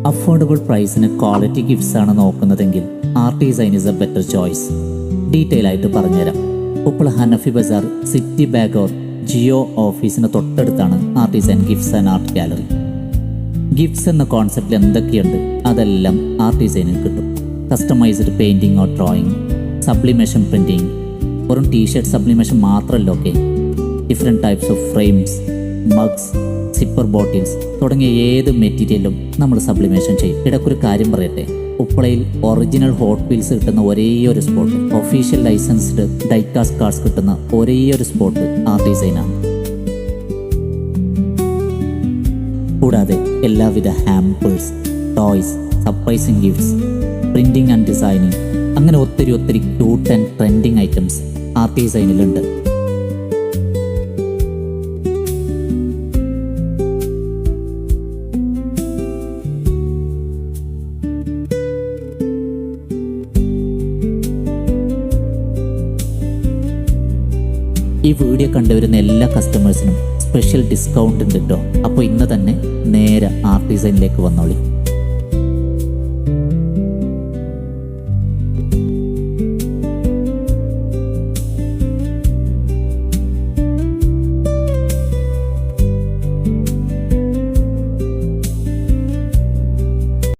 Affordable പ്രൈസിന് quality gifts ആണ് നോക്കുന്നതെങ്കിൽ Artisign is a better choice. Detail ആയിട്ട് പറഞ്ഞുതരാം. ഉപ്പള ഹനഫി ബസാർ സിറ്റി ബാഗോർ ജിയോ ഓഫീസിന് തൊട്ടടുത്താണ് Artisign gifts and art gallery. Gifts എന്ന കോൺസെപ്റ്റിൽ എന്തൊക്കെയുണ്ട് അതെല്ലാം ആർട്ടിസൈനിൽ കിട്ടും. Customised painting or drawing, sublimation printing, വെറും ടീഷർട്ട് സബ്ലിമേഷൻ മാത്രമല്ല, okay, different types of frames, mugs, sipper bottles തുടങ്ങിയ ഏത് മെറ്റീരിയലും നമ്മൾ സബ്ലിമേഷൻ ചെയ്യും. ഇടയ്ക്കൊരു കാര്യം പറയട്ടെ, ഉപ്പളയിൽ ഒറിജിനൽ ഹോട്ട് വീൽസ് കിട്ടുന്ന ഒരേ ഒരു spot, official licensed die-cast cards കിട്ടുന്ന ഒരേ ഒരു സ്പോട്ട് ആർട്ടിസൈനാണ്. കൂടാതെ എല്ലാവിധ hampers, toys, surprising gifts, printing and designing, അങ്ങനെ ഒത്തിരി ക്യൂട്ട് ആൻഡ് ട്രെൻഡിങ് ഐറ്റംസ് ആർട്ടിസൈനിലുണ്ട്. ഈ വീഡിയോ കണ്ടുവരുന്ന എല്ലാ കസ്റ്റമേഴ്സിനും സ്പെഷ്യൽ ഡിസ്കൗണ്ട് ഉണ്ട് കേട്ടോ. അപ്പോൾ ഇന്ന് തന്നെ നേരെ ആർട്ടിസൈനിലേക്ക് വന്നോളി.